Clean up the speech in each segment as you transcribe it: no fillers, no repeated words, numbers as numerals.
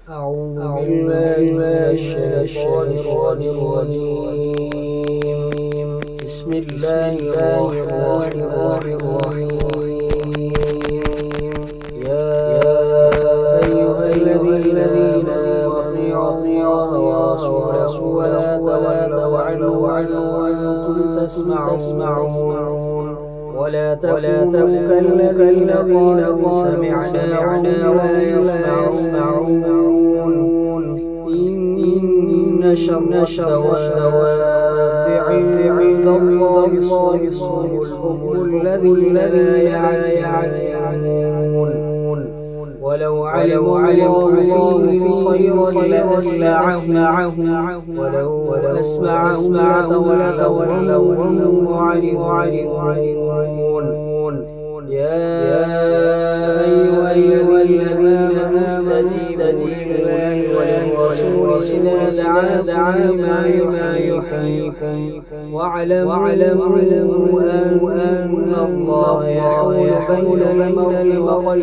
أعوذ بالله من الشيطان الرجيم. بسم الله الرحمن الرحيم. يا أيها الذين آمنوا أطيعوا الله ورسوله ولا تولوا عنه وأنتم تسمعون ولا تكونوا كالذين قالوا سمعنا ولا يسمعون. إن شر الدواب عند الله الصم الذين لا يعقلون. ولو علموا فيه خيرا لأسمعهم ولو أسمعهم لتولوا وهم معرضون. يا أيها الذين استجيبوا لله وللرسول إذا دعاكم لما يحييكم واعلموا أن الله يحول بين المرء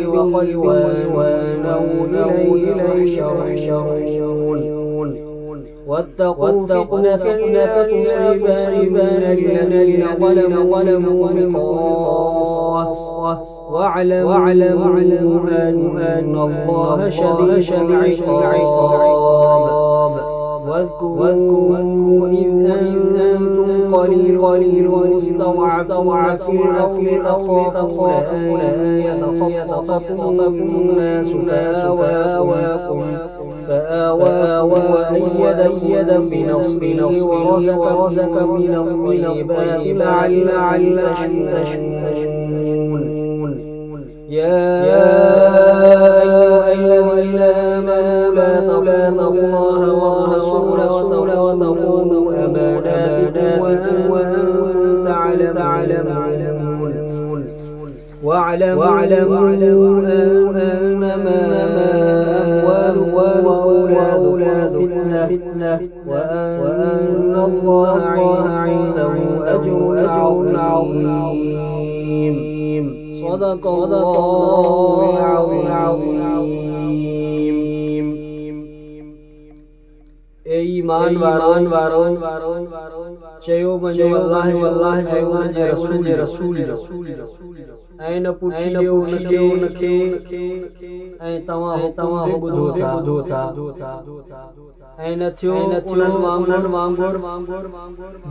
وأنه إليه تحشرون. واتقوا فتنة لا تصيبن الذين ظلموا خاصة واعلموا أن الله شديد العقاب. واذكروا إذ أنتم قليل مستضعفون في الأرض تخافون أن يتخطفكم الناس فآواكم وأيدكم بنصره ورزقكم من الطيبات لعلكم تشكرون. يا أيها الذين آمنوا لا تخونوا الله ورسوله وتخونوا أماناتكم وأنتم تعلمون. واعلموا أنما أموالكم فتنة وأن الله عنده أجر عظيم. صدق الله العظيم. ईमान वारो चयो मनो अल्लाह जे रसूल ऐं न पुछियो उनखे ऐं तव्हां ॿुधो था ऐं न थियो उन्हनि वांगुर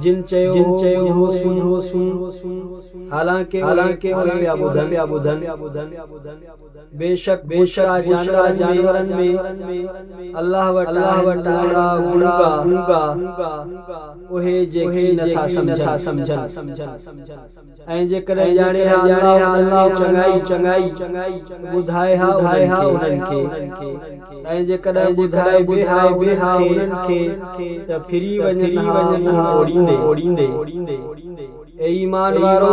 जिन चयो हो सुन हालांकि ॿुधन बेशक जानवरनि में अल्लाह वटि गूंगा उहे जेके नथा समझन ऐं जेकॾहिं ॼाणे अल्लाह चङाई ॿुधाए हा उन्हनि खे ऐं जेकॾहिं ॿुधाए उन्हनि खे त फिरी वञनि ओड़ींदे। ईमान वारो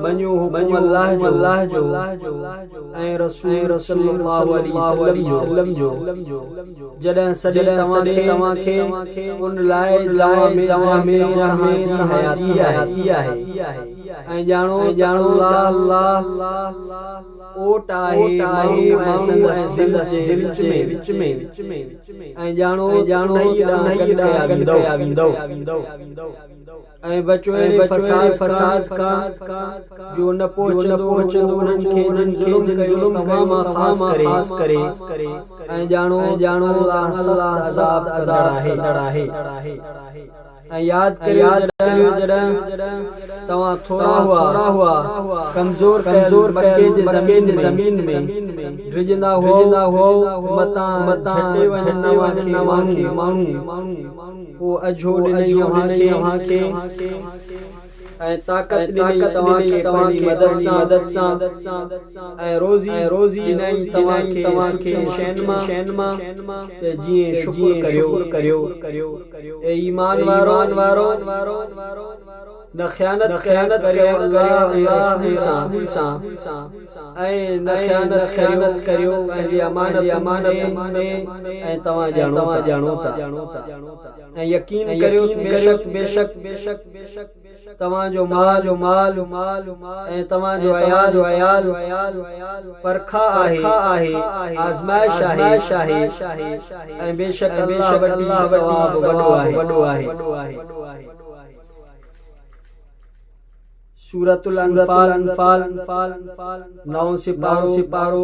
मञो हुकुम अल्लाह जो ऐं रसूल सल्लल्लाहु अलैहि वसल्लम जो। जॾहिं सॼे तव्हांखे उन लाइ जवां में हयाती आहे ऐं ॼाणो अल्लाह ओट आहे विच में ऐं ॼाणो कया वेंदव ऐं बचो फसाद का जो न पहुचंदो उन्हनि खे जिन जुल्म कयो ख़ास करे ऐं ॼाणो अज़ाब आहे। ऐं याद करियो जॾहिं तव्हां थोरा हुआ कमज़ोर मक्के जे ज़मीन में डिॼंदा हो मतां छटे वञण माण्हू वो अझो ॾिनई अव्हांखे ऐं ताक़त ॾिनई तव्हांखे मदद सां ऐं रोज़ी ॾिनई तव्हांखे शयुनि मां जीअं शुक्र करियो। ईमान वारो न ख़यानत करियो अल्लाह रसूल सां ऐं न ख़यानत करियो पंहिंजी अमानत में ऐं तव्हां ॼाणो था ऐं यकीन करियो बेशक तव्हांजो माल ऐं तव्हांजो अयाल परखा आहे आज़माइश आहे ऐं बेशक अल्लाह वॾो आहे। सूरतुल अनफाल 9 सिपारो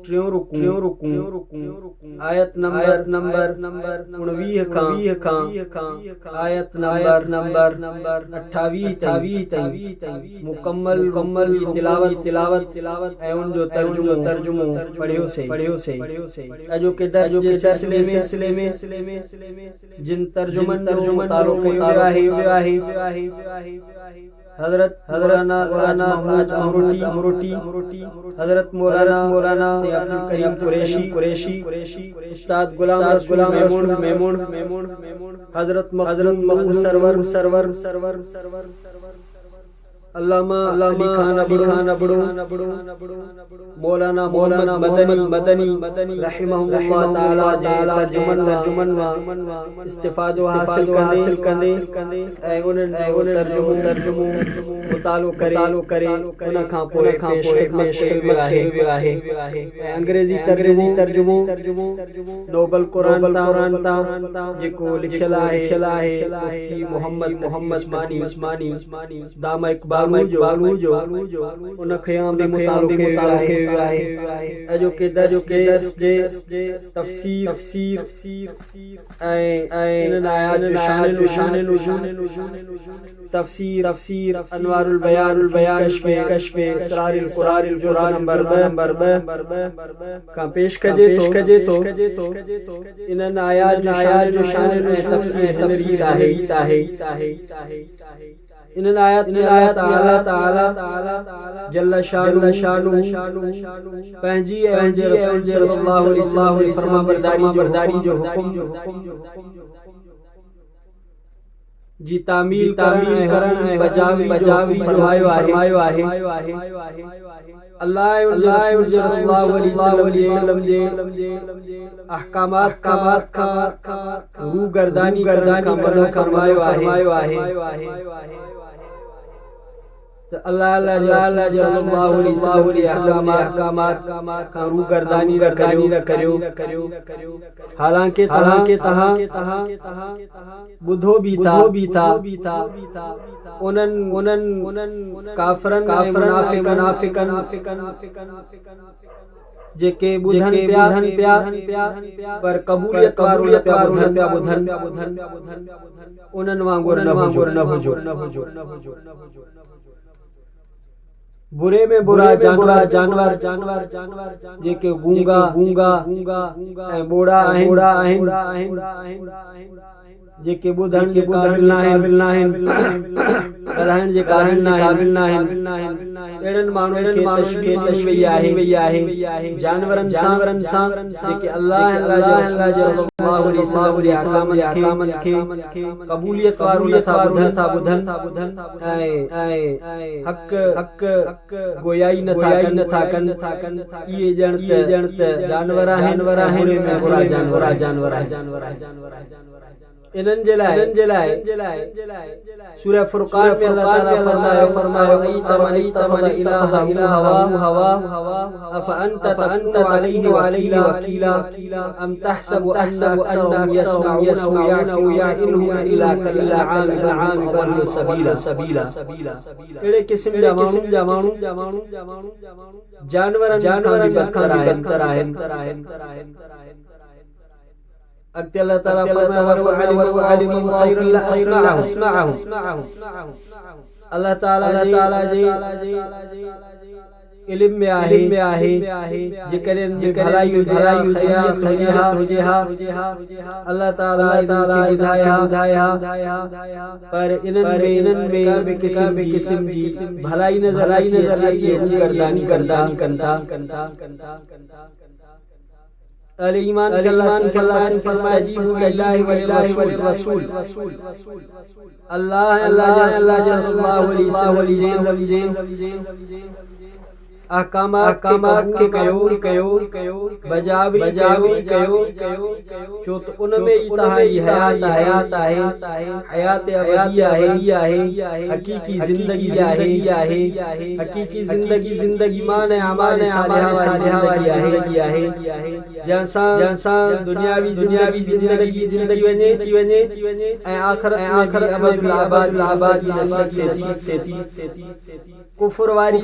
टियों रुकू आयत नंबर 19 खां आयत नंबर 28 ताईं मुकम्मल तिलावत ऐं उन जो तर्जुमो पढ़ियो से अजो के दर्ज जे सिलसिले में जिन तर्जुमन तालो कयो आहे हजरत मौलाना मुरुटी हजरत मौलाना अब्दुल करीम कुरैशी उस्ताद गुलाम मेमून हजरत मखदूम सरवर अल्लामा खान अबड़ू मौलाना मदनी रहमहुल्लाह ताला जुमनवा इस्तिफादो हासिल कंदे ऐं उन्हनि तर्जुमो मुतालो करे उन खां पोइ पेश कयो आहे अंग्रेजी तर्जुमो नोबल कुरान ता जेको लिखियल आहे मुफ्ती मोहम्मद उस्मानी दामा इकबाल जो उन ख़याम में मुतालो कयो आहे अजो के दर्ज जे तफसीर ऐं इन आयात जो शान तफसीर अनवारुल बयान कश्फ इसरारुल कुरान नंबर 2 का पेश कजे तो इन आयात जो शान में तफसीर आहे इन आयत में अल्लाह ताला जल्ल शानु पंहिंजी ऐं रसूल सल्लल्लाहु अलैहि वसल्लम जी फरमाबरदारी जो हुक्म जी तामील करण ऐं बजावी फरमायो आहे अल्लाह सल्लल्लाहु अलैहि वसल्लम जे अहकामात का रूगर्दानी का मना फरमायो आहे अल्लाह सल्लल्लाहु अलैहि वसल्लम अहकामात का रूगर्दानी न करियो हालांकि तहां बुधो भी था उनन काफरन मुनाफिकन जेके बुधन पिया पर कबूलियत वारो न पिया बुधन उनन वांगुर न हुजो बुरे में बुरा जानवर जेके गूंगा ऐं बोड़ा आहिन जेके बुधन के काबिल ना ॻाल्हाइण जे काबिल ना अहिड़नि माण्हुनि खे तशबीह आहे जानवरनि सां जेके अल्लाह जे सल्लल्लाहु अलैहि वसल्लम खे क़बूलियत वारो नथा ॿुधन ऐं हक़ गोयाई नथा कनि इहे ॼण त जानवर आहिनि बुरा जानवर इनन जे लाइ सूरह फुरकान में अल्लाह ताला फरमायो तमन इलाहा हवा अफ अंत अलैहि वकीला अम तहसबु अन्नहुम यस्मऊन याइनहुम इला आम सबीला एड़े किस्म जा माण्हू जानवरनि खां बदतर आहिनि अॻिते अल्लाह ताला फरमायो अल्लाह ताला जे इल्म में आहे जेकॾहिं भलाई हुजे हा अल्लाह ताला ॿुधाया पर इन्हनि में किस्म जी भलाई नज़र अची गर्दानी कंदा अल ईमान कल्ला फस्तजीबु लिल्लाहि वलिर्रसूल अल्लाह सल्लल्लाहु अलैहि वसल्लम जे अहकामात के कयो बजावरी कयो जो तो उनमें इतहाई हयात है हयात अबदिया है हकीकी जिंदगी है हकीकी जिंदगी माने अमाल सालिहा है जैसा दुनियावी जिंदगी वने ऐं आखिरत में आबाद नसीब थी कुफर वारी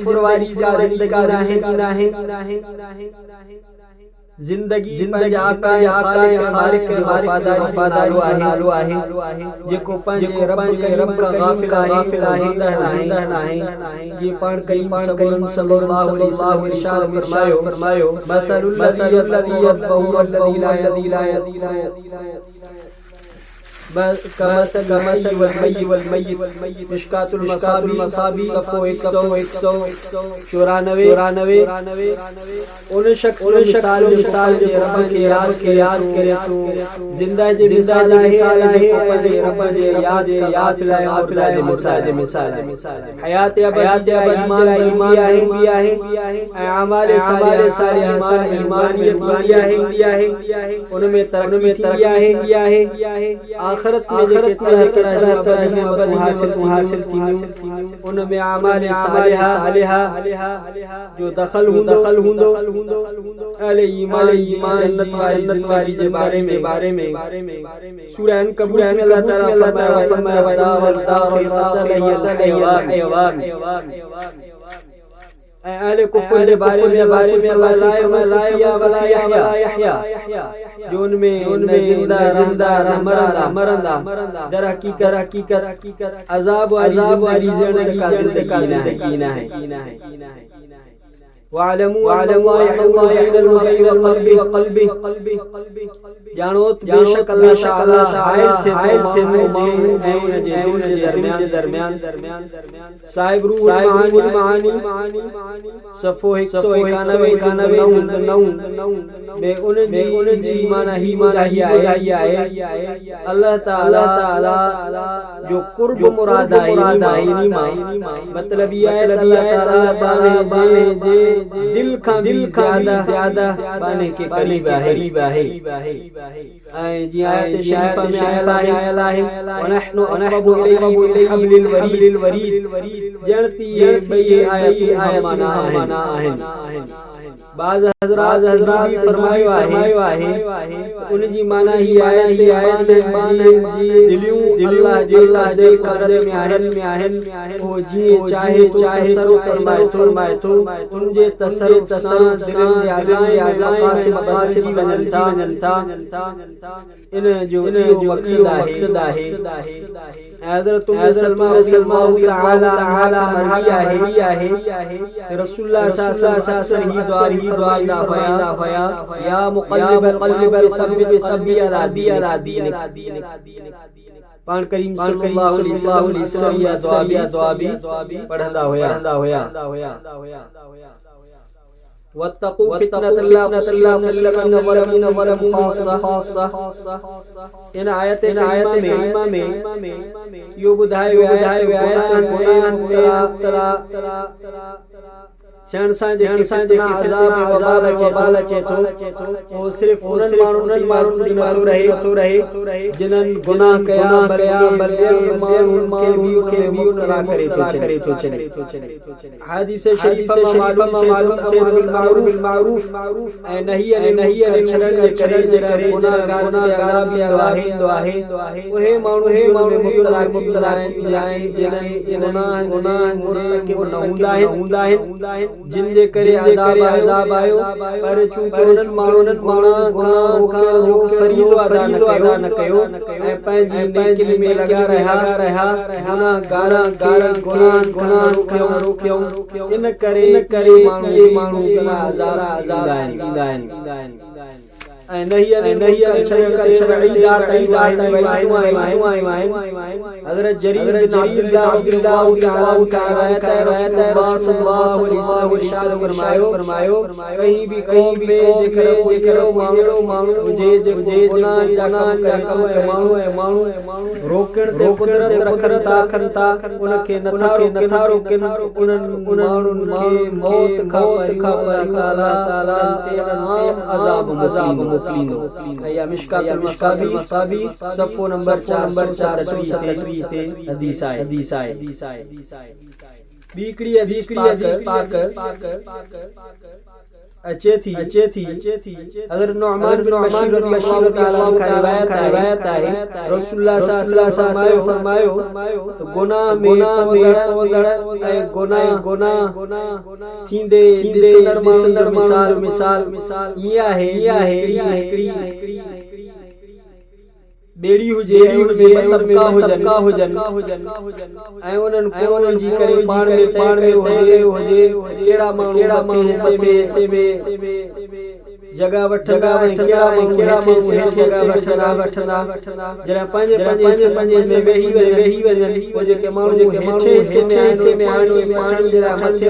जिंदगी आका खालिक के वफादार आहे जेको पंहिंजे रब का गाफिल आहे ये पाण करीम सल्लल्लाहु अलैहि वसल्लम फरमायो मसलुल लज़ी यतबहु वल्लज़ी ला कमसल वल्मय्यित मिशकातुल मसाबी सफ़ो 194 उन शख्स मिसाल जे रब के याद करे तो जिंदा जे मिसाल है रब जे याद लाए और मिसाल हयात ईमान है अमाल सालिहा ईमानियत है उनमें तरक्की है आखिरत में जो हासिल थी उनमें आमाल सालिहा जो दखल हुंदो अहले ईमान जन्नत वाली के बारे में सूरह अनकबूत में अल्लाह ताला फरमाया अहले कुफर के बारे में अल्लाह यहया जो उनमें जिंदा मरंदा दर हकीकत अजाब वाली जिंदगी का जिंदगी ना है वालमू जानो बेशक अल्लाह ताला हायल थे दरमियान साहिब रूह मानी सफ़ो 191 में उन माना ही है अल्लाह ताला जो कुर्ब मुराद है मतलब ये है अल्लाह ताला दिल का ज्यादा पाने के करीब है जी आयत शरीफा में आया है वनहनु अनहबु इलैहि हब्लिल वरीद जड़ती है ये आयत माना है बाज हजरात भी फरमायो है उनकी माना ही आया दिलियों अल्लाह जे करत में आहन ओ जी चाहे तसर्रुफ फरमाए तो उनजे तसर्रुफ दिल मकासिद बनता इन जो मकसद है हजरत सलमा रज़ियल्लाहु ताला मरहिया है रसूलुल्लाह सल्लल्लाहु अलैहि वसल्लम होया या मुक़ल्लिबल क़ल्बि अला दीनिक पान करीम सल्लल्लाहु अलैहि वसल्लम या दुआ भी पढ़ंदा होया वत्तकू फितनतन ला तुसिबन वलकीन खासा इन आयत में यो बुधायो क्षण सां जे अज़ाब अचे थो वो सिर्फ उन्हनि माण्हुनि दी नथो रहे जिन्हनि गुनाह कया बल्कि माण्हुनि खे भी उनरा करे थो चले हदीस शरीफ में मालूम बिल मारूफ ऐं नही अन छड़ण जे करे गुनाहगार भी आहे उहे माण्हू मुब्तला आहिनि जेके गुनाह के हूंदा आहिनि जिन जे करे अज़ाब आयो पर चूंकि उन्हनि माण्हुनि गुनाह फरीज़ो अदा न कयो ऐं पंहिंजी नेकी में लॻा रहिया गुनाह रोकियो इन करे माण्हू अज़ाब ईंदा आहिनि नहीं हज़रत जरीर बिन अब्दुल्लाह फरमायो कहीं भी माण्हू हुजे रोकण ते कुदरत रखनि था उनखे नथा रोकनि उन्हनि खे मौत खां अल्लाह ताला अज़ाब मोकिलींदो। या मिशकातुल मसाबी सफ़ो नंबर 437 ते हदीस आहे। ॿीकड़ी हदीस पाक अचे थी हज़रत नुअमान बिन बशीर रज़ियल्लाहु तआला का रिवायत है रसूलुल्लाह सल्लल्लाहु अलैहि वसल्लम फरमायो गुनाह में गुनाह थींदे ॾिसंदड़ मिसाल इहा है हिकिड़ी बेड़ी हुजे तबका हुजन ऐं उन्हनि कोन जी करे पाण में हुजे कहिड़ा माण्हू हिस्से में जगह वठंदा जरा पंहिंजे में वेही वञनि पोइ जेके माण्हू हेठे हिस्से में पाणी जरा मथे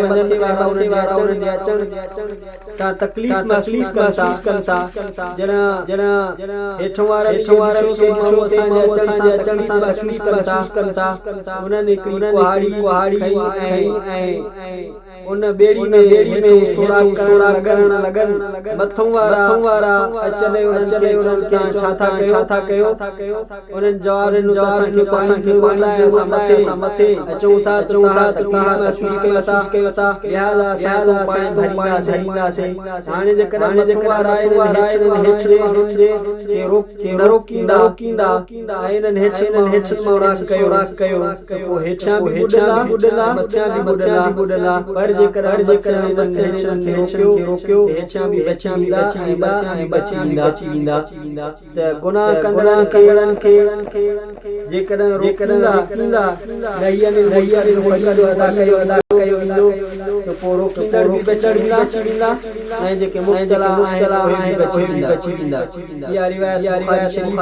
वञनि वारा उन्हनि जे अचण सां तकलीफ़ महसूस कनि था जरा हेठों वारा के माण्हू असांजे अचण सां महसूस कनि था उन्हनि हिकिड़ी कुहाड़ी ऐं उन बेड़ी में सोरा करण लगन मथों वारा अचने उन्हनि खे छा था कयो उन्हनि जवाब ॾिनो असांखे असां मथे अचूं था महसूस कयो था लिहाज़ा भरींदासीं हाणे जेकॾहिं मथों वारा हेठि माण्हुनि खे रोकींदा ऐं इन्हनि हेठि मां राख कयो पोइ हेठियां बि ॿुॾंदा मथियां बि ॿुॾंदा पर जेकर रोकियो हेठियां बि बची वेंदा त गुनाह कंदड़नि खे जेकॾहिं रोकींदा अदा कयो वेंदो त पोइ रोकींदड़ बि बची वेंदा ऐं जेके मुब्तला आहिनि बची वेंदा। इहा रिवायत बुखारी शरीफ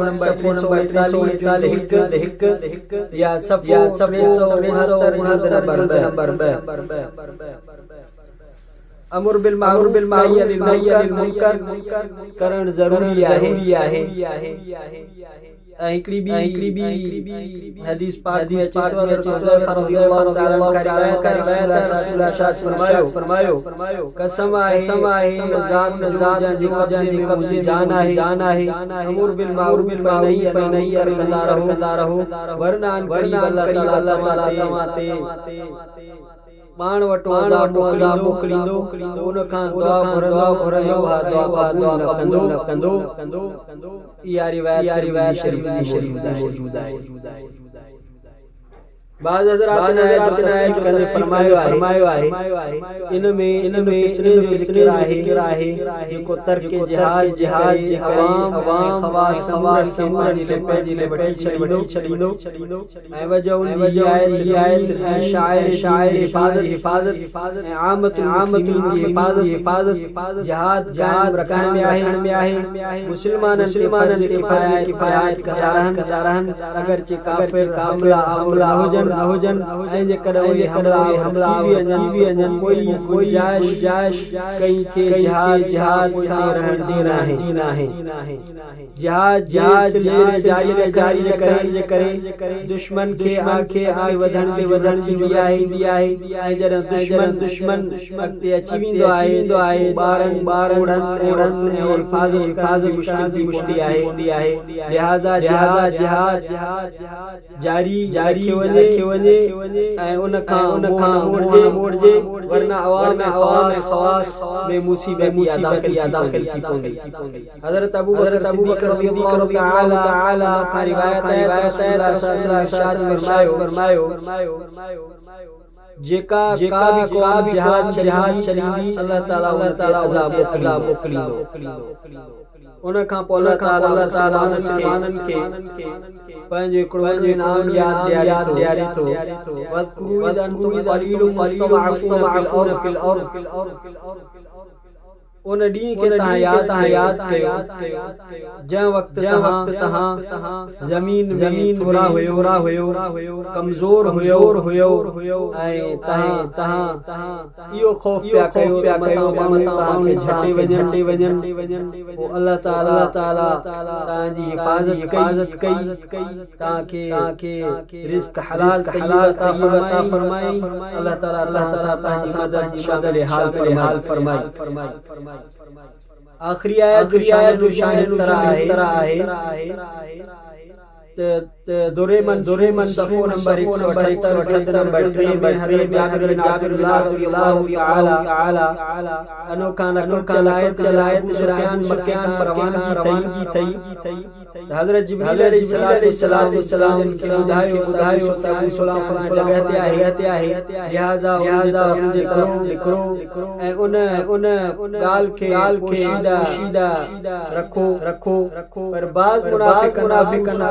नंबर 341 या सफ़ो 969 नंबर 2 अमर बिल मारूफ नही अनिल मुनकर करण जरूरी आहे। हिकिड़ी ॿी हदीस पाक में अचे थो रज़ियल्लाहु ताला का रिवायत फरमायो कसम आहे ज़ात जी कब्ज़े जान आहे अमर बिल मारूफ नही कंदा रहो वरना अल्लाह ताला तव्हां ते पाण वटो अज़ाब मोकिलींदो उन खां दुआ घुरंदो कंदो इहा रिवायत शरीफ मौजूद आहे। बाज़ हज़रात ने फरमायो आहे इन में फितने जो ज़िक्र आहे जेको तर्क जिहाद अवाम खवास पंहिंजे लाइ वठी छॾींदो ऐं वजह उनजी आहे शाइर हिफ़ाज़त ऐं आमतुल हिफ़ाज़त जिहाद रखण में आहे मुस्लमाननि ते किफ़ायत कंदा रहनि अगरचे काफ़िर हमला हुजन ऐं जेकॾहिं हमला थी वञनि कोई गुंजाइश कई के जिहाद रहण आहे जिहाद जारी करे दुश्मन खे आगे वधण जी दी आहे ऐं जॾहिं दुश्मन अॻिते अची वेंदो आहे ॿारनि हिफ़ाज़त मुश्किल आहे लिहाज़ा जिहाद जारी वञे ऐं उन खां मोड़जे वरना अवाम खवास में मुसीबत दाखिल थी पवंदी। हज़रत अबू बकर सिद्दीक़ ताला का रिवायत है फरमायो जेका भी जिहाद छॾींदी अल्लाह ताला अज़ाब मोकिलींदो उन खां पोइ अल्लाह ताला मुसलमाननि खे पंहिंजे हिकिड़ो इनाम यादि ॾियारे थो वज़कुरू इज़ अंतुम क़लीलुन मुस्तज़अफ़ून फ़िल अर्ज़ उन ॾींहुं खे तव्हां यादि कयो जंहिं वक़्तु तव्हां ज़मीन थोरा हुयो कमज़ोर हुयो ऐं तव्हां इहो ख़ौफ़ पिया कयो माण्हू तव्हांखे झटे वञनि पोइ अल्लाह ताला तव्हांजी हिफ़ाज़त कई तव्हांखे रिज़्क़ हलाल अता फरमाई अल्लाह ताला तव्हांजी मदद हाल फरमाई आखिरी आयत जो शान तरह आहे दुरेमन सफ़ो नंबर 178 नंबर 3 में हज़रत जाबिर बिन अब्दुल्लाह ताला अनोखा चलायत सुफयान मक्यान रवानगी थई हज़रत जिब्रील अलैहिस्सलाम ॿुधायो त अबू सुलाम जगह ते आहे लिहाज़ा निकरो ऐं उन ॻाल्हि खे पोशीदा रखो पर बाज़ मुनाफ़िक़न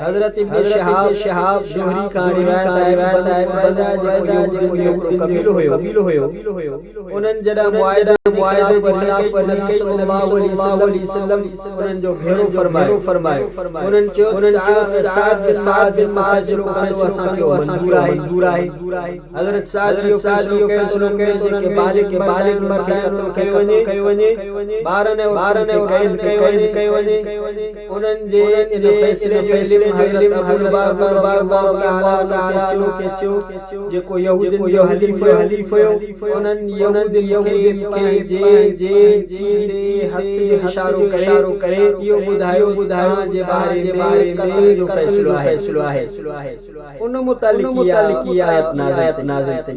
हज़रत इब्न शहाब ज़ुहरी खां रिवायत आहे कबीलो हुयो उन्हनि जॾहिं मुआहिदे जे ख़िलाफ़ नबी सल्लल्लाहु अलैहि वसल्लम उन्हनि जो घेरो फरमायो उन्हनि चयो साद बिन माज़ जो फ़ैसिलो मंज़ूर आहे हज़रत साद इहो फ़ैसिलो कयो कि बालिग़ मर्द कयो वञे ॿारनि कयो वञे उन्हनि जे इन फ़ैसिले में हज़रत अबू चयो जेको यहूदियुनि जो हलीफ़ हुयो उन्हनि यहूदियुनि खे हथ इशारो करे इहो ॿुधायो जे बारे में जो फ़ैसिलो आहे उन मुतालिक़ आयत नाज़िल थी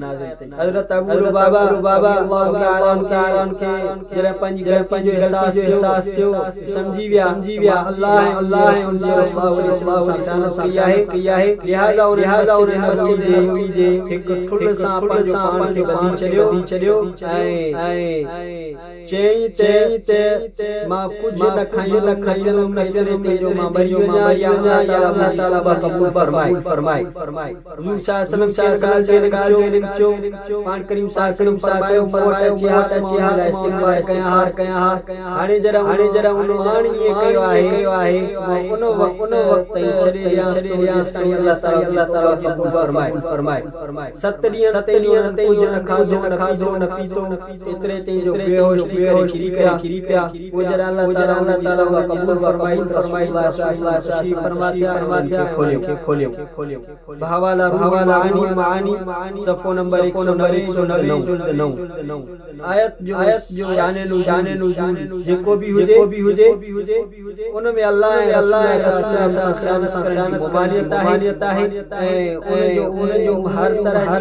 हज़रत अबू लुबाबा अल्लाह ताला खे जॾहिं पंहिंजी एहसास थियो समझी विया अल्लाह उन सल्लल्लाहु अलैहि वसल्लम कई आहे लिहाज़ा उन मस्जिद जे हिकु ठुल सां पाण खे बधी चलियो ऐं चई ते मां कुझु न खाईंदुमि जो मां मरी वञा या अल्लाह ताला कबूल फरमाए हुजूर सल्लल्लाहु चयो पाण करीम फरमायो इस्तिग़फ़ार कयां हाणे जरा उन कयो आहे उन वक़्त छॾे अल्लाह ताला कबूल फरमाए 7 ॾींहं कुझु न खाधो न पीतो एतिरे ते जो बेहोश किरी पिया वो जरा अल्लाह ताला कबूल फरमाई खोलियो बहवाला मानी सफ़ो नंबर 109 आयत जो शान नुज़ूल जेको भी हुजे उन में अल्लाह मुबानियत आहे ऐं उन जो हर तरह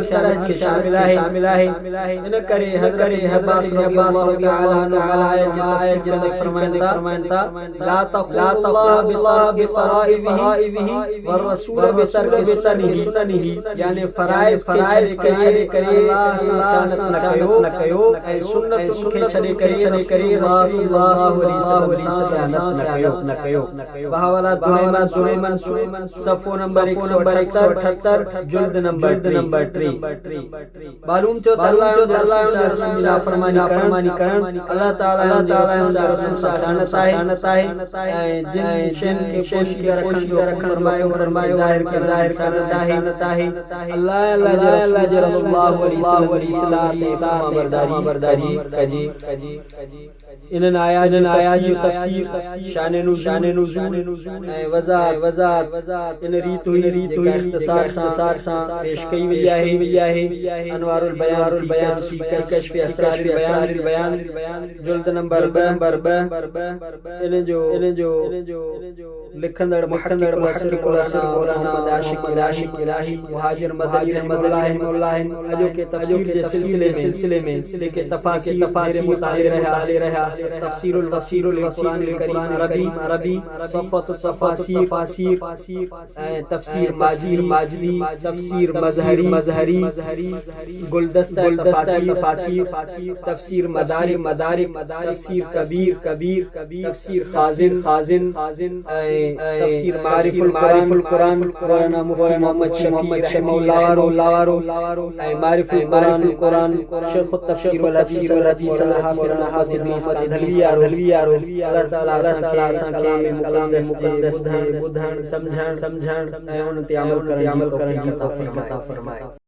के शामिल आहे इन करे हज़रत अब्बास रज़ियल्लाहु ताला अन्हु फरमाइंता ला तख़ुल्लाह बिफ़राइदिही वरसूल बिसुननिही यानी फराइज़ छॾे करे अल्लाह न कयो ऐं सुन्नत खे छॾे करे रसूलुल्लाह सल्लल्लाहु न कयो बहवाला दुरेमन सफ़ो नंबर 178 जुल्द नंबर 3 मालूम थियो अल्लाह फरमानी करण अल्लाह ताला जानत आहे ऐं जिन शैन के पोश के रखण फरमायो ज़ाहिर करत आहे अल्लाह जे रसूलुल्लाह अलैहि वसल्लम बरदारी कजी इन्हनि आयात जी तफ़सीर शान नुज़ूल ऐं वज़ाहत इन रीत हुई इख़्तिसार सां पेश कई वई आहे अनवारुल बयान फी कश्फ असरारिल बयान जुल्द नंबर 2 इन जो लिखंदड़ मुहक़्क़िक़ मौलाना आशिक़ इलाही मुहाजिर मदनी रहमतुल्लाह अजो के तफसीर जे सिलसिले में के तफासिर मुताहिर रहा तफसीरुल कुरान अरबी सफ़त तफसीर तफसीर माजिदी तफसीर मजहरी गुलदस्ता तफसीर तफसीर मदारिक तफसीर कबीर तफसीर खाजिन तफसीर मारिफुल कुरान मौलाना मुफ्ती मोहम्मद शफी लावारो मारिफुल कुरान शेख तफसीर वल हदीस हाफिज हलवियारो अल्लाह ताला आसान कलाम मुकद्दस बुधन समझण उन ते अमल करने की तौफीक अता फरमाए।